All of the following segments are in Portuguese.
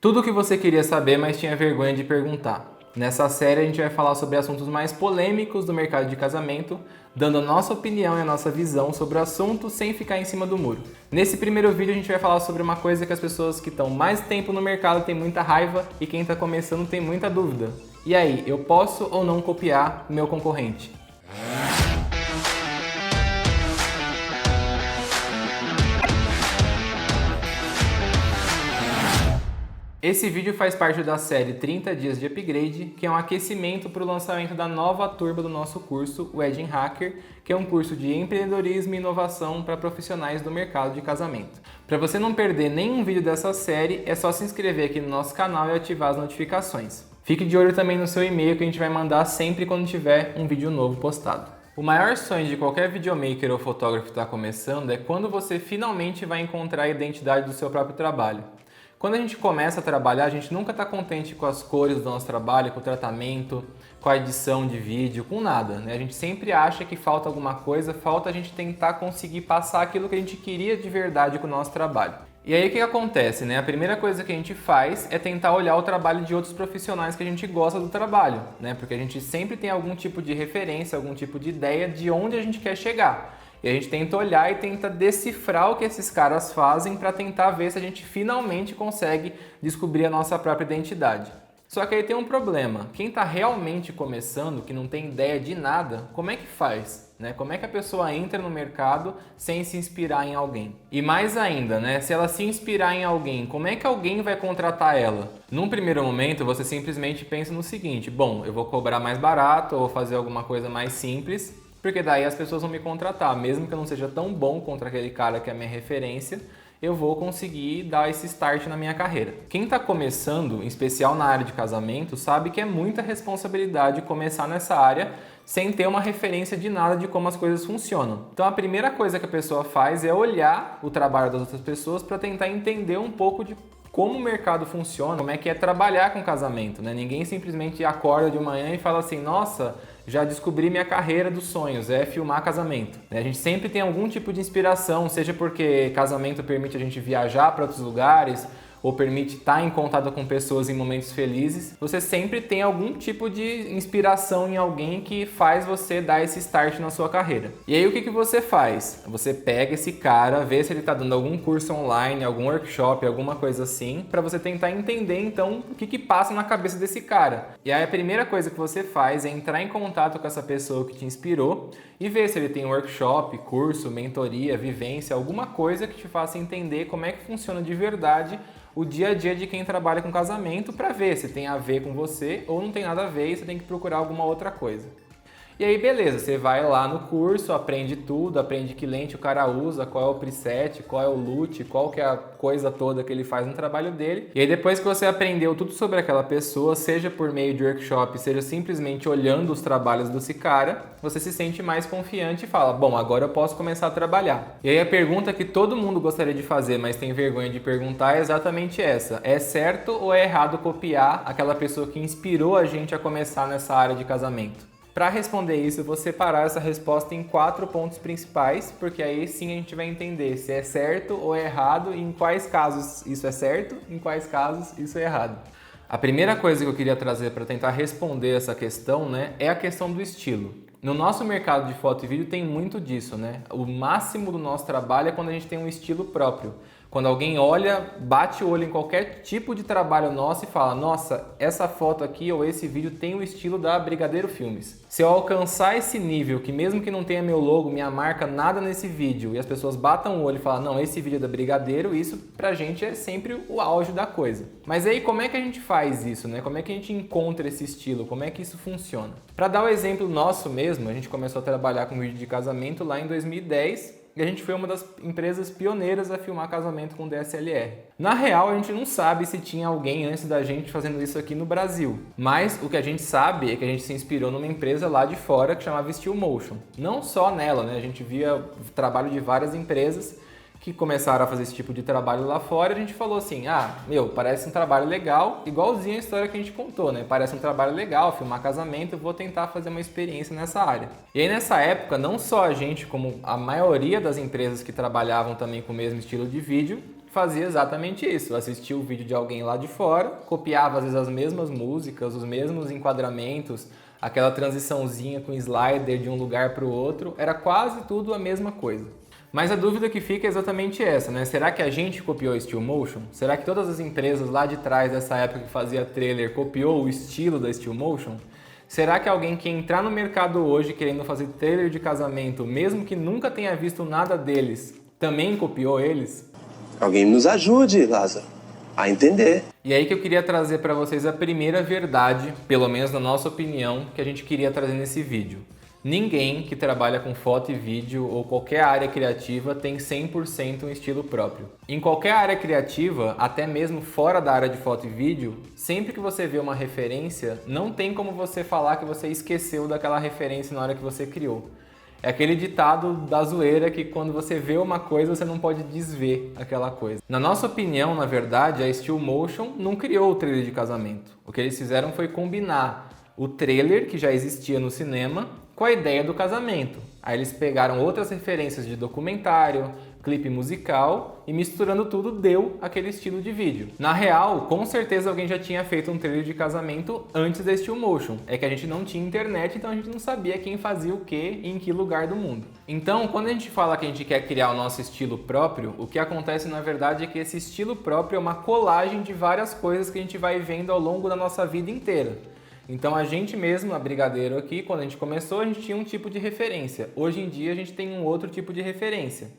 Tudo o que você queria saber, mas tinha vergonha de perguntar. Nessa série a gente vai falar sobre assuntos mais polêmicos do mercado de casamento, dando a nossa opinião e a nossa visão sobre o assunto sem ficar em cima do muro. Nesse primeiro vídeo a gente vai falar sobre uma coisa que as pessoas que estão mais tempo no mercado têm muita raiva e quem está começando tem muita dúvida. E aí, eu posso ou não copiar o meu concorrente? Esse vídeo faz parte da série 30 dias de upgrade, que é um aquecimento para o lançamento da nova turma do nosso curso, o Wedding Hacker, que é um curso de empreendedorismo e inovação para profissionais do mercado de casamento. Para você não perder nenhum vídeo dessa série, é só se inscrever aqui no nosso canal e ativar as notificações. Fique de olho também no seu e-mail que a gente vai mandar sempre quando tiver um vídeo novo postado. O maior sonho de qualquer videomaker ou fotógrafo que está começando é quando você finalmente vai encontrar a identidade do seu próprio trabalho. Quando a gente começa a trabalhar, a gente nunca está contente com as cores do nosso trabalho, com o tratamento, com a edição de vídeo, com nada, né? A gente sempre acha que falta alguma coisa, falta a gente tentar conseguir passar aquilo que a gente queria de verdade com o nosso trabalho. E aí o que acontece, né? A primeira coisa que a gente faz é tentar olhar o trabalho de outros profissionais que a gente gosta do trabalho, né? Porque a gente sempre tem algum tipo de referência, algum tipo de ideia de onde a gente quer chegar. E a gente tenta olhar e tenta decifrar o que esses caras fazem para tentar ver se a gente finalmente consegue descobrir a nossa própria identidade. Só que aí tem um problema. Quem está realmente começando, que não tem ideia de nada, como é que faz? Né? Como é que a pessoa entra no mercado sem se inspirar em alguém? E mais ainda, né? Se ela se inspirar em alguém, como é que alguém vai contratar ela? Num primeiro momento, você simplesmente pensa no seguinte: bom, eu vou cobrar mais barato ou fazer alguma coisa mais simples, porque daí as pessoas vão me contratar, mesmo que eu não seja tão bom contra aquele cara que é a minha referência, eu vou conseguir dar esse start na minha carreira. Quem está começando, em especial na área de casamento, sabe que é muita responsabilidade começar nessa área sem ter uma referência de nada de como as coisas funcionam. Então a primeira coisa que a pessoa faz é olhar o trabalho das outras pessoas para tentar entender um pouco de como o mercado funciona, como é que é trabalhar com casamento, né? Ninguém simplesmente acorda de manhã e fala assim: nossa, já descobri minha carreira dos sonhos, é filmar casamento. A gente sempre tem algum tipo de inspiração, seja porque casamento permite a gente viajar para outros lugares, ou permite estar em contato com pessoas em momentos felizes, você sempre tem algum tipo de inspiração em alguém que faz você dar esse start na sua carreira. E aí o que você faz? Você pega esse cara, vê se ele está dando algum curso online, algum workshop, alguma coisa assim, para você tentar entender então o que passa na cabeça desse cara. E aí a primeira coisa que você faz é entrar em contato com essa pessoa que te inspirou e ver se ele tem workshop, curso, mentoria, vivência, alguma coisa que te faça entender como é que funciona de verdade o dia a dia de quem trabalha com casamento, para ver se tem a ver com você ou não tem nada a ver e você tem que procurar alguma outra coisa. E aí beleza, você vai lá no curso, aprende tudo, aprende que lente o cara usa, qual é o preset, qual é o LUT, qual que é a coisa toda que ele faz no trabalho dele. E aí depois que você aprendeu tudo sobre aquela pessoa, seja por meio de workshop, seja simplesmente olhando os trabalhos desse cara, você se sente mais confiante e fala: bom, agora eu posso começar a trabalhar. E aí a pergunta que todo mundo gostaria de fazer, mas tem vergonha de perguntar, é exatamente essa: é certo ou é errado copiar aquela pessoa que inspirou a gente a começar nessa área de casamento? Para responder isso, eu vou separar essa resposta em 4 pontos principais, porque aí sim a gente vai entender se é certo ou é errado e em quais casos isso é certo, em quais casos isso é errado. A primeira coisa que eu queria trazer para tentar responder essa questão, né, é a questão do estilo. No nosso mercado de foto e vídeo tem muito disso, né? O máximo do nosso trabalho é quando a gente tem um estilo próprio. Quando alguém olha, bate o olho em qualquer tipo de trabalho nosso e fala: nossa, essa foto aqui ou esse vídeo tem o estilo da Brigadeiro Filmes. Se eu alcançar esse nível, que mesmo que não tenha meu logo, minha marca, nada nesse vídeo, e as pessoas batam o olho e falam: não, esse vídeo é da Brigadeiro, isso pra gente é sempre o auge da coisa. Mas aí como é que a gente faz isso, né? Como é que a gente encontra esse estilo? Como é que isso funciona? Para dar o exemplo nosso mesmo, a gente começou a trabalhar com vídeo de casamento lá em 2010, e a gente foi uma das empresas pioneiras a filmar casamento com DSLR. Na real, a gente não sabe se tinha alguém antes da gente fazendo isso aqui no Brasil. Mas o que a gente sabe é que a gente se inspirou numa empresa lá de fora que chamava Steel Motion. Não só nela, né? A gente via o trabalho de várias empresas que começaram a fazer esse tipo de trabalho lá fora, a gente falou assim: ah, meu, parece um trabalho legal, igualzinho a história que a gente contou, né? Parece um trabalho legal, filmar casamento, eu vou tentar fazer uma experiência nessa área. E aí nessa época, não só a gente, como a maioria das empresas que trabalhavam também com o mesmo estilo de vídeo, fazia exatamente isso, assistia o vídeo de alguém lá de fora, copiava às vezes as mesmas músicas, os mesmos enquadramentos, aquela transiçãozinha com slider de um lugar para o outro, era quase tudo a mesma coisa. Mas a dúvida que fica é exatamente essa, né? Será que a gente copiou o Stillmotion? Será que todas as empresas lá de trás dessa época que fazia trailer copiou o estilo da Stillmotion? Será que alguém que entrar no mercado hoje querendo fazer trailer de casamento, mesmo que nunca tenha visto nada deles, também copiou eles? Alguém nos ajude, Lázaro, a entender. E aí que eu queria trazer para vocês a primeira verdade, pelo menos na nossa opinião, que a gente queria trazer nesse vídeo. Ninguém que trabalha com foto e vídeo ou qualquer área criativa tem 100% um estilo próprio. Em qualquer área criativa, até mesmo fora da área de foto e vídeo, sempre que você vê uma referência, não tem como você falar que você esqueceu daquela referência na hora que você criou. É aquele ditado da zoeira que quando você vê uma coisa, você não pode desver aquela coisa. Na nossa opinião, na verdade, a Stillmotion não criou o trailer de casamento. O que eles fizeram foi combinar o trailer que já existia no cinema com a ideia do casamento. Aí eles pegaram outras referências de documentário, clipe musical e misturando tudo deu aquele estilo de vídeo. Na real, com certeza alguém já tinha feito um trailer de casamento antes da Stillmotion. É que a gente não tinha internet, então a gente não sabia quem fazia o que e em que lugar do mundo. Então, quando a gente fala que a gente quer criar o nosso estilo próprio, o que acontece na verdade é que esse estilo próprio é uma colagem de várias coisas que a gente vai vendo ao longo da nossa vida inteira. Então a gente mesmo, a Brigadeiro aqui, quando a gente começou, a gente tinha um tipo de referência. Hoje em dia a gente tem um outro tipo de referência.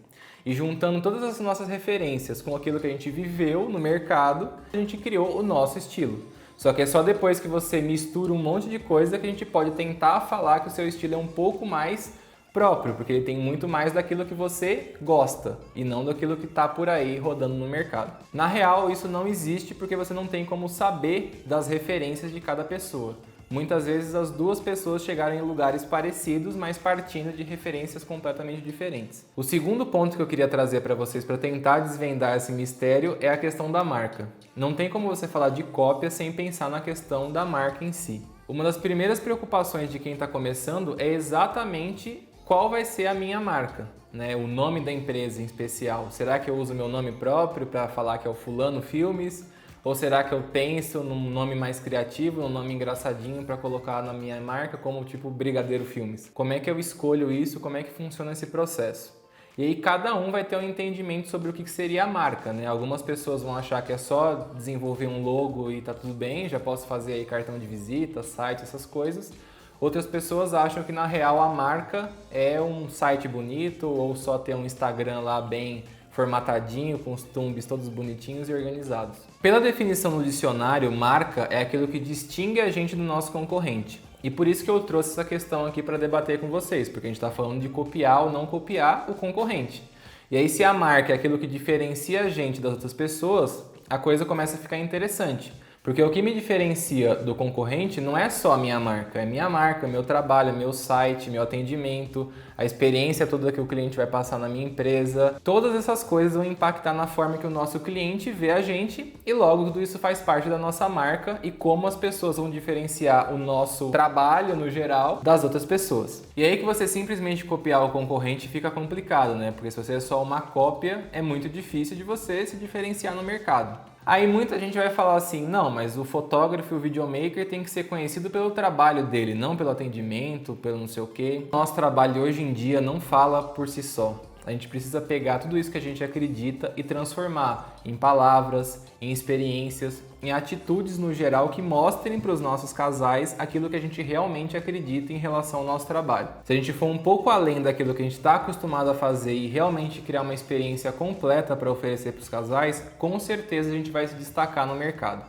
E juntando todas as nossas referências com aquilo que a gente viveu no mercado, a gente criou o nosso estilo. Só que é só depois que você mistura um monte de coisa que a gente pode tentar falar que o seu estilo é um pouco mais próprio, porque ele tem muito mais daquilo que você gosta e não daquilo que está por aí rodando no mercado. Na real, isso não existe porque você não tem como saber das referências de cada pessoa. Muitas vezes as duas pessoas chegaram em lugares parecidos, mas partindo de referências completamente diferentes. O segundo ponto que eu queria trazer para vocês para tentar desvendar esse mistério é a questão da marca. Não tem como você falar de cópia sem pensar na questão da marca em si. Uma das primeiras preocupações de quem está começando é exatamente qual vai ser a minha marca, né? O nome da empresa em especial. Será que eu uso meu nome próprio para falar que é o Fulano Filmes? Ou será que eu penso num nome mais criativo, num nome engraçadinho para colocar na minha marca, como tipo Brigadeiro Filmes? Como é que eu escolho isso? Como é que funciona esse processo? E aí cada um vai ter um entendimento sobre o que seria a marca, né? Algumas pessoas vão achar que é só desenvolver um logo e tá tudo bem, já posso fazer aí cartão de visita, site, essas coisas. Outras pessoas acham que na real a marca é um site bonito ou só ter um Instagram lá bem formatadinho, com os thumbs todos bonitinhos e organizados. Pela definição no dicionário, marca é aquilo que distingue a gente do nosso concorrente. E por isso que eu trouxe essa questão aqui para debater com vocês, porque a gente está falando de copiar ou não copiar o concorrente. E aí se a marca é aquilo que diferencia a gente das outras pessoas, a coisa começa a ficar interessante. Porque o que me diferencia do concorrente não é só a minha marca, meu trabalho, meu site, meu atendimento, a experiência toda que o cliente vai passar na minha empresa. Todas essas coisas vão impactar na forma que o nosso cliente vê a gente e logo tudo isso faz parte da nossa marca e como as pessoas vão diferenciar o nosso trabalho no geral das outras pessoas. E aí que você simplesmente copiar o concorrente fica complicado, né? Porque se você é só uma cópia, é muito difícil de você se diferenciar no mercado. Aí muita gente vai falar assim, não, mas o fotógrafo e o videomaker tem que ser conhecido pelo trabalho dele, não pelo atendimento, pelo não sei o quê. Nosso trabalho hoje em dia não fala por si só. A gente precisa pegar tudo isso que a gente acredita e transformar em palavras, em experiências, em atitudes no geral que mostrem para os nossos casais aquilo que a gente realmente acredita em relação ao nosso trabalho. Se a gente for um pouco além daquilo que a gente está acostumado a fazer e realmente criar uma experiência completa para oferecer para os casais, com certeza a gente vai se destacar no mercado.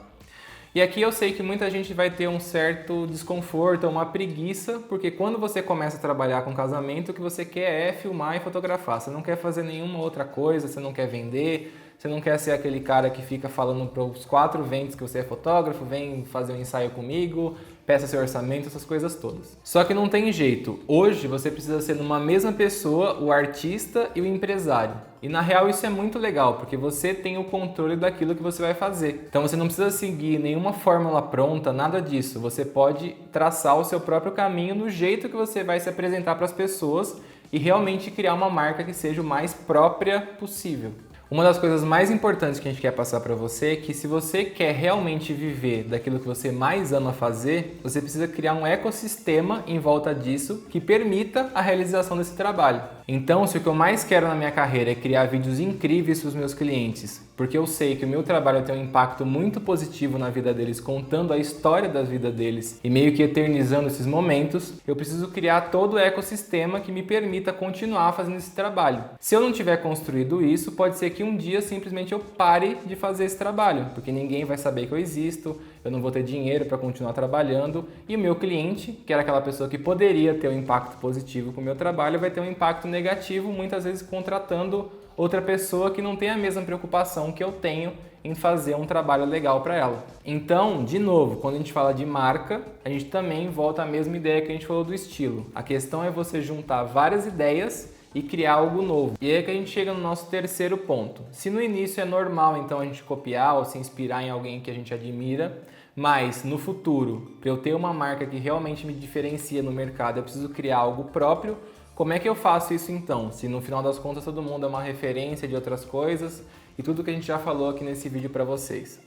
E aqui eu sei que muita gente vai ter um certo desconforto, uma preguiça, porque quando você começa a trabalhar com casamento, o que você quer é filmar e fotografar. Você não quer fazer nenhuma outra coisa, você não quer vender, você não quer ser aquele cara que fica falando para os 4 ventos que você é fotógrafo, vem fazer um ensaio comigo, peça seu orçamento, essas coisas todas. Só que não tem jeito. Hoje você precisa ser numa mesma pessoa o artista e o empresário. E na real isso é muito legal, porque você tem o controle daquilo que você vai fazer. Então você não precisa seguir nenhuma fórmula pronta, nada disso. Você pode traçar o seu próprio caminho no jeito que você vai se apresentar para as pessoas e realmente criar uma marca que seja o mais própria possível. Uma das coisas mais importantes que a gente quer passar para você é que se você quer realmente viver daquilo que você mais ama fazer, você precisa criar um ecossistema em volta disso que permita a realização desse trabalho. Então, se o que eu mais quero na minha carreira é criar vídeos incríveis para os meus clientes, porque eu sei que o meu trabalho tem um impacto muito positivo na vida deles, contando a história da vida deles e meio que eternizando esses momentos, eu preciso criar todo o ecossistema que me permita continuar fazendo esse trabalho. Se eu não tiver construído isso, pode ser que um dia simplesmente eu pare de fazer esse trabalho, porque ninguém vai saber que eu existo, eu não vou ter dinheiro para continuar trabalhando e o meu cliente, que era aquela pessoa que poderia ter um impacto positivo com o meu trabalho, vai ter um impacto negativo, muitas vezes contratando outra pessoa que não tem a mesma preocupação que eu tenho em fazer um trabalho legal para ela. Então, de novo, quando a gente fala de marca, a gente também volta à mesma ideia que a gente falou do estilo. A questão é você juntar várias ideias e criar algo novo. E aí é que a gente chega no nosso terceiro ponto. Se no início é normal, então, a gente copiar ou se inspirar em alguém que a gente admira, mas no futuro, para eu ter uma marca que realmente me diferencia no mercado, eu preciso criar algo próprio. Como é que eu faço isso então? Se no final das contas todo mundo é uma referência de outras coisas e tudo que a gente já falou aqui nesse vídeo para vocês.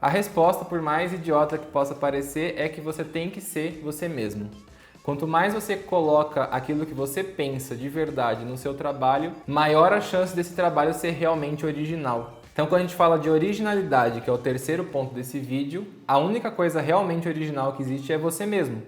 A resposta, por mais idiota que possa parecer, é que você tem que ser você mesmo. Quanto mais você coloca aquilo que você pensa de verdade no seu trabalho, maior a chance desse trabalho ser realmente original. Então, quando a gente fala de originalidade, que é o terceiro ponto desse vídeo, a única coisa realmente original que existe é você mesmo.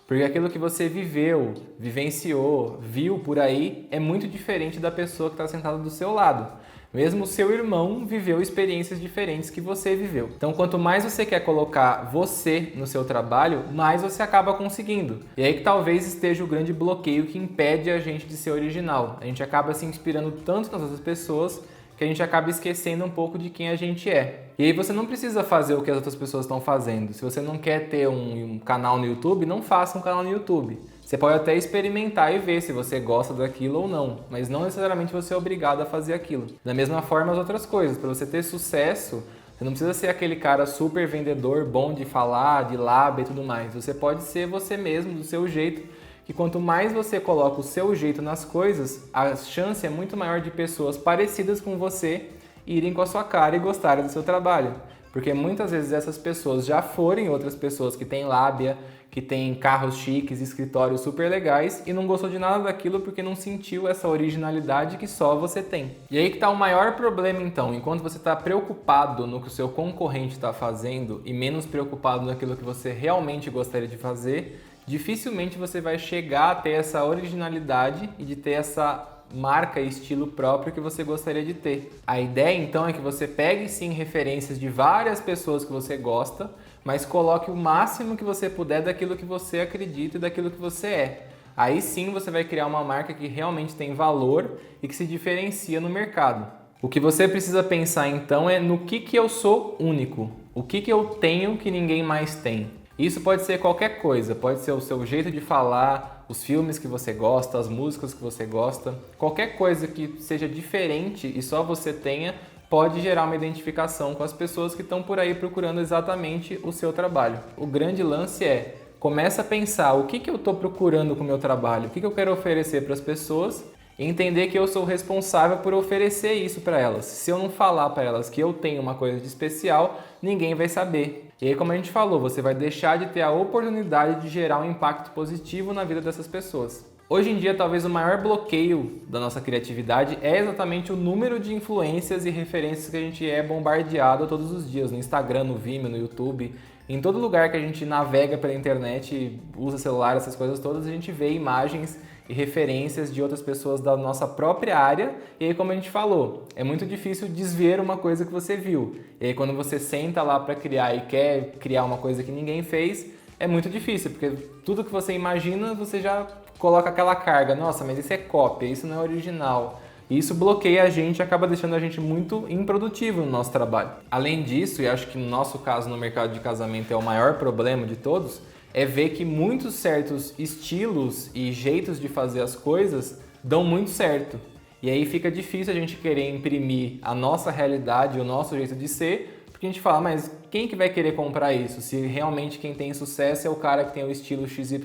Porque aquilo que você viveu, vivenciou, viu por aí é muito diferente da pessoa que está sentada do seu lado. Mesmo o seu irmão viveu experiências diferentes que você viveu. Então, quanto mais você quer colocar você no seu trabalho, mais você acaba conseguindo. E aí que talvez esteja o grande bloqueio que impede a gente de ser original. A gente acaba se inspirando tanto nas outras pessoas que a gente acaba esquecendo um pouco de quem a gente é. E aí você não precisa fazer o que as outras pessoas estão fazendo. Se você não quer ter um canal no YouTube, não faça um canal no YouTube. Você pode até experimentar e ver se você gosta daquilo ou não, mas não necessariamente você é obrigado a fazer aquilo. Da mesma forma as outras coisas. Para você ter sucesso, você não precisa ser aquele cara super vendedor, bom de falar, de lábia e tudo mais. Você pode ser você mesmo, do seu jeito, que quanto mais você coloca o seu jeito nas coisas, a chance é muito maior de pessoas parecidas com você irem com a sua cara e gostarem do seu trabalho. Porque muitas vezes essas pessoas já foram outras pessoas que têm lábia, que têm carros chiques, escritórios super legais e não gostou de nada daquilo porque não sentiu essa originalidade que só você tem. E aí que está o maior problema então, enquanto você está preocupado no que o seu concorrente está fazendo e menos preocupado naquilo que você realmente gostaria de fazer, dificilmente você vai chegar a ter essa originalidade e de ter essa marca e estilo próprio que você gostaria de ter. A ideia então é que você pegue sim referências de várias pessoas que você gosta, mas coloque o máximo que você puder daquilo que você acredita e daquilo que você é. Aí sim você vai criar uma marca que realmente tem valor e que se diferencia no mercado. O que você precisa pensar então é no que eu sou único, o que eu tenho que ninguém mais tem. Isso pode ser qualquer coisa, pode ser o seu jeito de falar, os filmes que você gosta, as músicas que você gosta. Qualquer coisa que seja diferente e só você tenha pode gerar uma identificação com as pessoas que estão por aí procurando exatamente o seu trabalho. O grande lance é, começa a pensar o que eu estou procurando com o meu trabalho, o que eu quero oferecer para as pessoas e entender que eu sou responsável por oferecer isso para elas. Se eu não falar para elas que eu tenho uma coisa de especial, ninguém vai saber. E aí, como a gente falou, você vai deixar de ter a oportunidade de gerar um impacto positivo na vida dessas pessoas. Hoje em dia, talvez o maior bloqueio da nossa criatividade é exatamente o número de influências e referências que a gente é bombardeado todos os dias, no Instagram, no Vimeo, no YouTube. Em todo lugar que a gente navega pela internet, usa celular, essas coisas todas, a gente vê imagens e referências de outras pessoas da nossa própria área. E aí, como a gente falou, é muito difícil desver uma coisa que você viu. E aí, quando você senta lá para criar e quer criar uma coisa que ninguém fez, é muito difícil, porque tudo que você imagina, você já coloca aquela carga. Nossa, mas isso é cópia, isso não é original. E isso bloqueia a gente e acaba deixando a gente muito improdutivo no nosso trabalho. Além disso, e acho que no nosso caso no mercado de casamento é o maior problema de todos, é ver que muitos certos estilos e jeitos de fazer as coisas dão muito certo. E aí fica difícil a gente querer imprimir a nossa realidade, o nosso jeito de ser, Porque a gente fala, mas quem que vai querer comprar isso? Se realmente quem tem sucesso é o cara que tem o estilo XYZ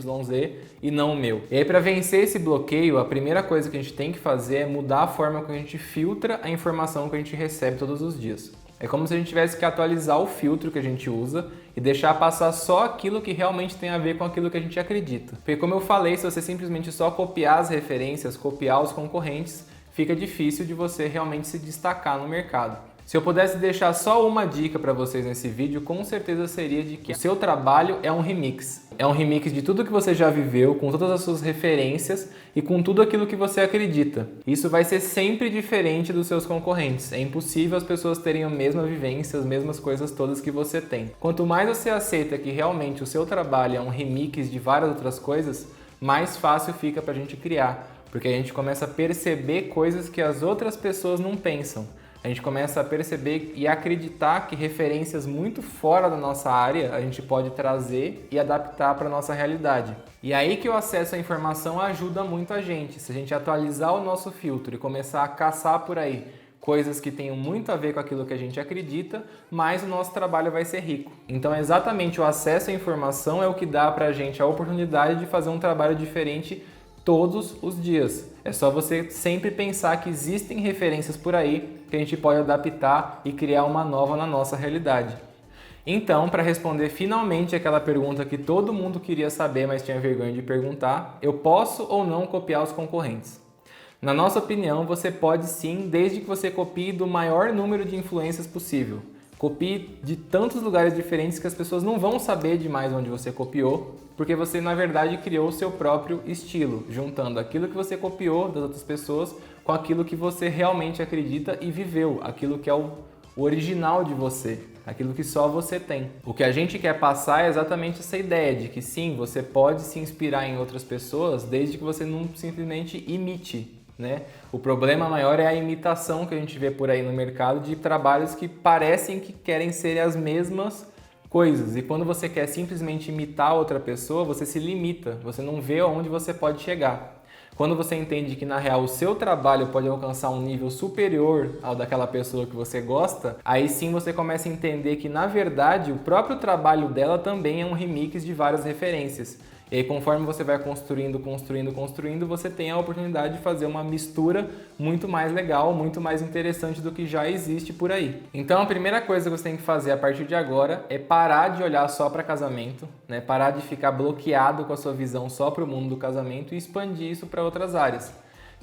e não o meu. E aí, para vencer esse bloqueio, a primeira coisa que a gente tem que fazer é mudar a forma que a gente filtra a informação que a gente recebe todos os dias. É como se a gente tivesse que atualizar o filtro que a gente usa e deixar passar só aquilo que realmente tem a ver com aquilo que a gente acredita. Porque como eu falei, se você simplesmente só copiar as referências, copiar os concorrentes, fica difícil de você realmente se destacar no mercado. Se eu pudesse deixar só uma dica para vocês nesse vídeo, com certeza seria de que o seu trabalho é um remix. É um remix de tudo que você já viveu, com todas as suas referências e com tudo aquilo que você acredita. Isso vai ser sempre diferente dos seus concorrentes. É impossível as pessoas terem a mesma vivência, as mesmas coisas todas que você tem. Quanto mais você aceita que realmente o seu trabalho é um remix de várias outras coisas, mais fácil fica para a gente criar. Porque a gente começa a perceber coisas que as outras pessoas não pensam. A gente começa a perceber e acreditar que referências muito fora da nossa área a gente pode trazer e adaptar para a nossa realidade. E aí que o acesso à informação ajuda muito a gente. Se a gente atualizar o nosso filtro e começar a caçar por aí coisas que tenham muito a ver com aquilo que a gente acredita, mais o nosso trabalho vai ser rico. Então, exatamente o acesso à informação é o que dá para a gente a oportunidade de fazer um trabalho diferente todos os dias. É só você sempre pensar que existem referências por aí que a gente pode adaptar e criar uma nova na nossa realidade. Então, para responder finalmente aquela pergunta que todo mundo queria saber, mas tinha vergonha de perguntar, eu posso ou não copiar os concorrentes? Na nossa opinião, você pode sim, desde que você copie do maior número de influências possível. Copie de tantos lugares diferentes que as pessoas não vão saber demais onde você copiou, porque você, na verdade, criou o seu próprio estilo, juntando aquilo que você copiou das outras pessoas com aquilo que você realmente acredita e viveu, aquilo que é o original de você, aquilo que só você tem. O que a gente quer passar é exatamente essa ideia de que sim, você pode se inspirar em outras pessoas desde que você não simplesmente imite. Né? O problema maior é a imitação que a gente vê por aí no mercado de trabalhos que parecem que querem ser as mesmas coisas. E quando você quer simplesmente imitar outra pessoa, você se limita, você não vê aonde você pode chegar. Quando você entende que na real o seu trabalho pode alcançar um nível superior ao daquela pessoa que você gosta, aí sim você começa a entender que na verdade o próprio trabalho dela também é um remix de várias referências. E aí, conforme você vai construindo, você tem a oportunidade de fazer uma mistura muito mais legal, muito mais interessante do que já existe por aí. Então, a primeira coisa que você tem que fazer a partir de agora é parar de olhar só para casamento, né? Parar de ficar bloqueado com a sua visão só para o mundo do casamento e expandir isso para outras áreas.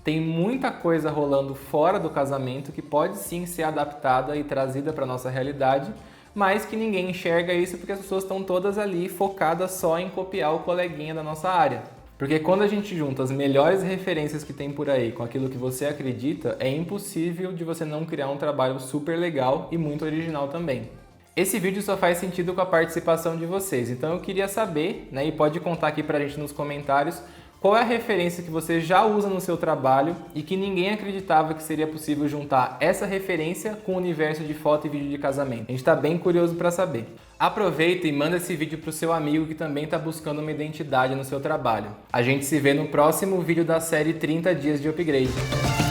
Tem muita coisa rolando fora do casamento que pode sim ser adaptada e trazida para a nossa realidade, mas que ninguém enxerga isso porque as pessoas estão todas ali focadas só em copiar o coleguinha da nossa área. Porque quando a gente junta as melhores referências que tem por aí com aquilo que você acredita, é impossível de você não criar um trabalho super legal e muito original também. Esse vídeo só faz sentido com a participação de vocês, então eu queria saber, né, e pode contar aqui pra gente nos comentários, qual é a referência que você já usa no seu trabalho e que ninguém acreditava que seria possível juntar essa referência com o universo de foto e vídeo de casamento? A gente está bem curioso para saber. Aproveita e manda esse vídeo para o seu amigo que também está buscando uma identidade no seu trabalho. A gente se vê no próximo vídeo da série 30 Dias de Upgrade.